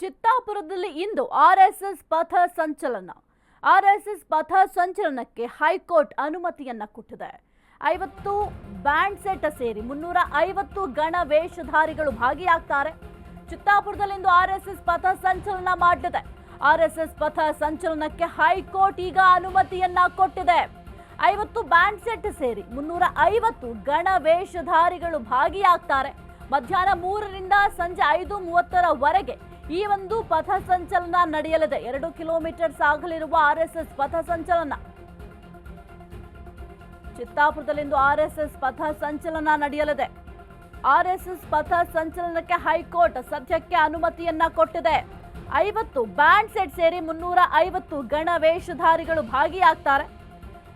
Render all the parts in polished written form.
ಚಿತ್ತಾಪುರದಲ್ಲಿ ಇಂದು RSS ಪಥ ಸಂಚಲನ. RSS ಪಥ ಸಂಚಲನಕ್ಕೆ ಹೈಕೋರ್ಟ್ ಅನುಮತಿಯನ್ನ ಕೊಟ್ಟಿದೆ. 50 ಬ್ಯಾಂಡ್ ಸೆಟ್ ಸೇರಿ 350 ಗಣ ವೇಷಧಾರಿಗಳು ಭಾಗಿಯಾಗ್ತಾರೆ. ಚಿತ್ತಾಪುರದಲ್ಲಿಂದು ಆರ್ಎಸ್ಎಸ್ ಪಥ ಸಂಚಲನ ಮಾಡಲಿದೆ. ಆರ್ಎಸ್ಎಸ್ ಪಥ ಸಂಚಲನಕ್ಕೆ ಹೈಕೋರ್ಟ್ ಈಗ ಅನುಮತಿಯನ್ನ ಕೊಟ್ಟಿದೆ. 50 ಬ್ಯಾಂಡ್ ಸೆಟ್ ಸೇರಿ 350 ಗಣ ವೇಷಧಾರಿಗಳು ಭಾಗಿಯಾಗ್ತಾರೆ. ಮಧ್ಯಾಹ್ನ 3ರಿಂದ ಸಂಜೆ 5:30ರವರೆಗೆ ಈ ಒಂದು ಪಥ ಸಂಚಲನ ನಡೆಯಲಿದೆ. 2 ಕಿಲೋಮೀಟರ್ ಸಾಗಲಿರುವ ಆರ್ಎಸ್ಎಸ್ ಪಥ ಸಂಚಲನ. ಚಿತ್ತಾಪುರದಲ್ಲಿಂದು ಆರ್ಎಸ್ಎಸ್ ಪಥ ಸಂಚಲನ ನಡೆಯಲಿದೆ. ಆರ್ಎಸ್ಎಸ್ ಪಥ ಸಂಚಲನಕ್ಕೆ ಹೈಕೋರ್ಟ್ ಸದ್ಯಕ್ಕೆ ಅನುಮತಿಯನ್ನ ಕೊಟ್ಟಿದೆ. 50 ಬ್ಯಾಂಡ್ ಸೆಟ್ ಸೇರಿ 350 ಗಣ ವೇಷಧಾರಿಗಳು ಭಾಗಿಯಾಗ್ತಾರೆ.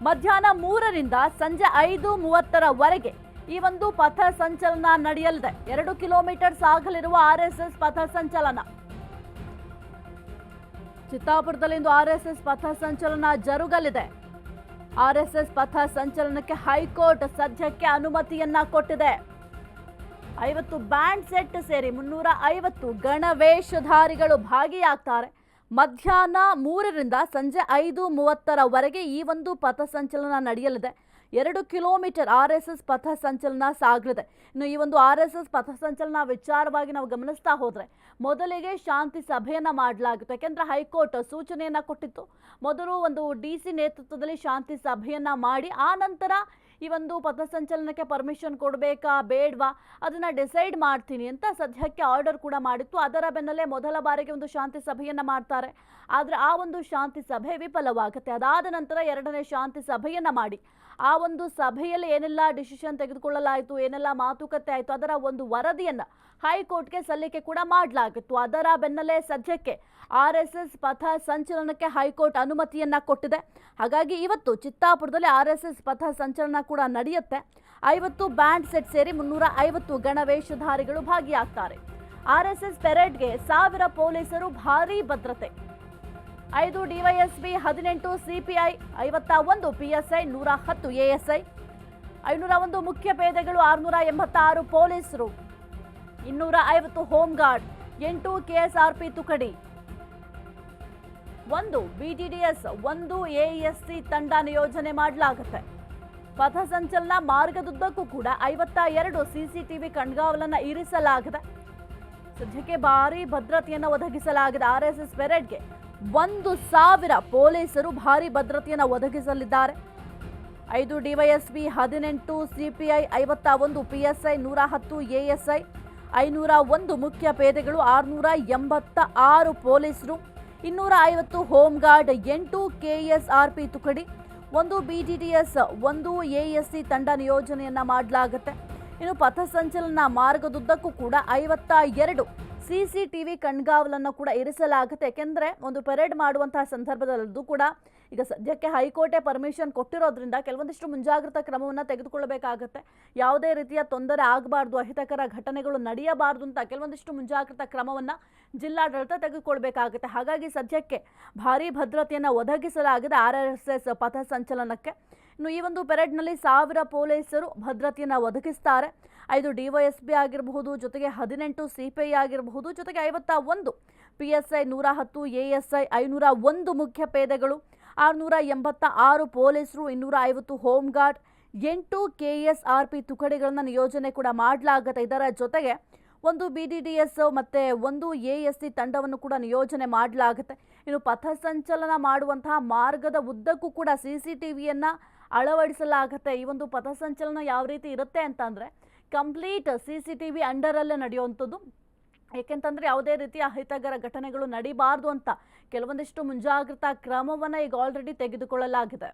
ಮಧ್ಯಾಹ್ನ 3ರಿಂದ ಸಂಜೆ 5:30ರವರೆಗೆ ಈ ಒಂದು ಪಥ ಸಂಚಲನ ನಡೆಯಲಿದೆ. 2 ಕಿಲೋಮೀಟರ್ ಸಾಗಲಿರುವ ಆರ್ಎಸ್ಎಸ್ ಪಥ ಸಂಚಲನ. ಚಿತ್ತಾಪುರದಲ್ಲಿಂದು ಆರ್ಎಸ್ಎಸ್ ಪಥ ಸಂಚಲನ ಜರುಗಲಿದೆ. ಆರ್ಎಸ್ಎಸ್ ಪಥ ಸಂಚಲನಕ್ಕೆ ಹೈಕೋರ್ಟ್ ಸದ್ಯಕ್ಕೆ ಅನುಮತಿಯನ್ನ ಕೊಟ್ಟಿದೆ. 50 ಬ್ಯಾಂಡ್ ಸೆಟ್ ಸೇರಿ 350 ಗಣ ವೇಷಧಾರಿಗಳು ಭಾಗಿಯಾಗ್ತಾರೆ. ಮಧ್ಯಾಹ್ನ 3ರಿಂದ ಸಂಜೆ 5:30ರವರೆಗೆ ಈ ಒಂದು ಪಥ ಸಂಚಲನ ನಡೆಯಲಿದೆ. 2 ಕಿಲೋಮೀಟರ್ ಆರ್ಎಸ್ಎಸ್ ಪಥ ಸಂಚಲನ ಸಾಗಲಿದೆ. ಇನ್ನು ಈ ಒಂದು ಆರ್ಎಸ್ಎಸ್ ಪಥ ಸಂಚಲನ ವಿಚಾರವಾಗಿ ನಾವು ಗಮನಿಸ್ತಾ ಹೋದ್ರೆ ಮೊದಲಿಗೆ ಶಾಂತಿ ಸಭೆಯನ್ನ ಮಾಡಲಾಗಿತ್ತು. ಯಾಕೆಂದ್ರೆ ಹೈಕೋರ್ಟ್ ಸೂಚನೆಯನ್ನ ಕೊಟ್ಟಿತ್ತು. ಮೊದಲು ಒಂದು ಡಿಸಿ ನೇತೃತ್ವದಲ್ಲಿ ಶಾಂತಿ ಸಭೆಯನ್ನ ಮಾಡಿ ಆ ನಂತರ ಈ ಒಂದು ಪಥಸಂಚಲನಕ್ಕೆ ಪರ್ಮಿಷನ್ ಕೊಡಬೇಕಾ ಬೇಡವಾ ಅದನ್ನ ಡಿಸೈಡ್ ಮಾಡ್ತೀನಿ ಅಂತ ಸದ್ಯಕ್ಕೆ ಆರ್ಡರ್ ಕೂಡ ಮಾಡಿತ್ತು. ಅದರ ಬೆನ್ನಲ್ಲೇ ಮೊದಲ ಬಾರಿಗೆ ಒಂದು ಶಾಂತಿ ಸಭೆಯನ್ನ ಮಾಡ್ತಾರೆ. ಆದರೆ ಆ ಒಂದು ಶಾಂತಿ ಸಭೆ ವಿಫಲವಾಗುತ್ತೆ. ಅದಾದ ನಂತರ 2ನೇ ಶಾಂತಿ ಸಭೆಯನ್ನ ಮಾಡಿ ಆ ಒಂದು ಸಭೆಯಲ್ಲಿ ಏನೆಲ್ಲ ಡಿಸಿಷನ್ ತೆಗೆದುಕೊಳ್ಳಲಾಯಿತು, ಏನೆಲ್ಲ ಮಾತುಕತೆ ಆಯಿತು, ಅದರ ಒಂದು ವರದಿಯನ್ನ ಹೈಕೋರ್ಟ್ಗೆ ಸಲ್ಲಿಕೆ ಕೂಡ ಮಾಡಲಾಗಿತ್ತು. ಅದರ ಬೆನ್ನಲ್ಲೇ ಸದ್ಯಕ್ಕೆ ಆರ್ಎಸ್ಎಸ್ ಪಥ ಸಂಚಲನಕ್ಕೆ ಹೈಕೋರ್ಟ್ ಅನುಮತಿಯನ್ನ ಕೊಟ್ಟಿದೆ. ಹಾಗಾಗಿ ಇವತ್ತು ಚಿತ್ತಾಪುರದಲ್ಲಿ ಆರ್ಎಸ್ಎಸ್ ಪಥ ಸಂಚಲನ ಕೂಡ ನಡೆಯುತ್ತೆ. 50 ಬ್ಯಾಂಡ್ ಸೆಟ್ ಸೇರಿ 350 ಗಣ ವೇಷಧಾರಿಗಳು ಭಾಗಿಯಾಗ್ತಾರೆ. ಆರ್ಎಸ್ಎಸ್ ಪೆರೇಡ್ಗೆ 1000 ಪೊಲೀಸರು ಭಾರೀ ಭದ್ರತೆ. 5 ಡಿವೈಎಸ್ಪಿ, 18 ಸಿಪಿಐ, 51 ಪಿಎಸ್ಐ, 110 ಎಎಸ್ಐ, 501 ಮುಖ್ಯ ಪೇದೆಗಳು, 686 ಪೊಲೀಸರು, 250 ಹೋಮ್ ಗಾರ್ಡ್, 8 ಕೆಎಸ್ಆರ್ಪಿ ತುಕಡಿ, 1 ಬಿಟಿಡಿಎಸ್, 1 ಎಎಸ್ಸಿ ತಂಡ ನಿಯೋಜನೆ ಮಾಡಲಾಗುತ್ತೆ. ಪಥ ಸಂಚಲನ ಮಾರ್ಗದುದ್ದಕ್ಕೂ ಕೂಡ 52 ಸಿಸಿಟಿವಿ ಕಣ್ಗಾವಲನ್ನ ಇರಿಸಲಾಗಿದೆ. ಸದ್ಯಕ್ಕೆ ಭಾರೀ ಭದ್ರತೆಯನ್ನು ಒದಗಿಸಲಾಗಿದೆ. ಆರ್ಎಸ್ಎಸ್ ಪೆರೇಡ್ಗೆ 1000 ಪೊಲೀಸರು ಭಾರೀ ಭದ್ರತೆಯನ್ನು ಒದಗಿಸಲಿದ್ದಾರೆ. 5 ಡಿವೈಎಸ್ಪಿ, 18 ಸಿಪಿಐ, 51 ಪಿಎಸ್ಐ, 110 ಎಎಸ್ಐ, 501 ಮುಖ್ಯ ಪೇದೆಗಳು, 686 ಪೊಲೀಸರು, 250 ಹೋಮ್ ಗಾರ್ಡ್, 8 ಕೆಎಸ್ಆರ್ಪಿ ತುಕಡಿ, 1 ಬಿಟಿಟಿಎಸ್, 1 ಎಎಸ್ಸಿ ತಂಡ ನಿಯೋಜನೆಯನ್ನ ಮಾಡಲಾಗುತ್ತೆ. ಇನ್ನು ಪಥ ಸಂಚಲನ ಮಾರ್ಗದುದ್ದಕ್ಕೂ ಕೂಡ 52 ಸಿಸಿಟಿವಿ ಕಣ್ಗಾವಲನ್ನು ಕೂಡ ಇರಿಸಲಾಗುತ್ತೆ. ಯಾಕೆಂದ್ರೆ ಒಂದು ಪರೇಡ್ ಮಾಡುವಂತಹ ಸಂದರ್ಭದಲ್ಲೂ ಕೂಡ ಈಗ ಸದ್ಯಕ್ಕೆ ಹೈಕೋರ್ಟೇ ಪರ್ಮಿಷನ್ ಕೊಟ್ಟಿರೋದ್ರಿಂದ ಕೆಲವೊಂದಿಷ್ಟು ಮುಂಜಾಗ್ರತಾ ಕ್ರಮವನ್ನು ತೆಗೆದುಕೊಳ್ಳಬೇಕಾಗುತ್ತೆ. ಯಾವುದೇ ರೀತಿಯ ತೊಂದರೆ ಆಗಬಾರ್ದು, ಅಹಿತಕರ ಘಟನೆಗಳು ನಡೆಯಬಾರ್ದು ಅಂತ ಕೆಲವೊಂದಿಷ್ಟು ಮುಂಜಾಗ್ರತಾ ಕ್ರಮವನ್ನು ಜಿಲ್ಲಾಡಳಿತ ತೆಗೆದುಕೊಳ್ಬೇಕಾಗುತ್ತೆ. ಹಾಗಾಗಿ ಸದ್ಯಕ್ಕೆ ಭಾರೀ ಭದ್ರತೆಯನ್ನು ಒದಗಿಸಲಾಗಿದೆ ಆರ್ಎಸ್ಎಸ್ ಪಥ ಸಂಚಲನಕ್ಕೆ. ಇನ್ನು ಈ ಒಂದು ಪೆರೇಡ್ನಲ್ಲಿ 1000 ಪೊಲೀಸರು ಭದ್ರತೆಯನ್ನು ಒದಗಿಸ್ತಾರೆ. 5 ಡಿವೈಎಸ್ಪಿ ಆಗಿರಬಹುದು, ಜೊತೆಗೆ 18 ಸಿಪಿಐ ಆಗಿರಬಹುದು, ಜೊತೆಗೆ 51 ಪಿಎಸ್ಐ, 110 ಎಎಸ್ಐ, 501 ಮುಖ್ಯ ಪೇದೆಗಳು, 686 ಪೊಲೀಸರು, 250 ಹೋಮ್ ಗಾರ್ಡ್, 8 ಕೆಎಸ್ಆರ್ಪಿ ತುಕಡಿಗಳನ್ನ ನಿಯೋಜನೆ ಕೂಡ ಮಾಡಲಾಗುತ್ತೆ. ಇದರ ಜೊತೆಗೆ 1 ಬಿಟಿಡಿಎಸ್ ಮತ್ತೆ 1 ಎಎಸ್ಸಿ ತಂಡವನ್ನು ಕೂಡ ನಿಯೋಜನೆ ಮಾಡಲಾಗುತ್ತೆ. ಇನ್ನು ಪಥ ಸಂಚಲನ ಮಾಡುವಂತಹ ಮಾರ್ಗದ ಉದ್ದಕ್ಕೂ ಕೂಡ ಸಿಸಿಟಿವಿಯನ್ನ ಅಳವಡಿಸಲಾಗುತ್ತೆ. ಈ ಒಂದು ಪಥ ಸಂಚಲನ ಯಾವ ರೀತಿ ಇರುತ್ತೆ ಅಂತಂದ್ರೆ ಕಂಪ್ಲೀಟ್ ಸಿಸಿಟಿವಿ ಅಂಡರಲ್ಲೇ ನಡೆಯುವಂಥದ್ದು. ಏಕೆಂತಂದ್ರೆ ಯಾವುದೇ ರೀತಿಯ ಅಹಿತಕರ ಘಟನೆಗಳು ನಡೀಬಾರ್ದು ಅಂತ ಕೆಲವೊಂದಿಷ್ಟು ಮುಂಜಾಗ್ರತಾ ಕ್ರಮವನ್ನು ಈಗ ಆಲ್ರೆಡಿ ತೆಗೆದುಕೊಳ್ಳಲಾಗಿದೆ.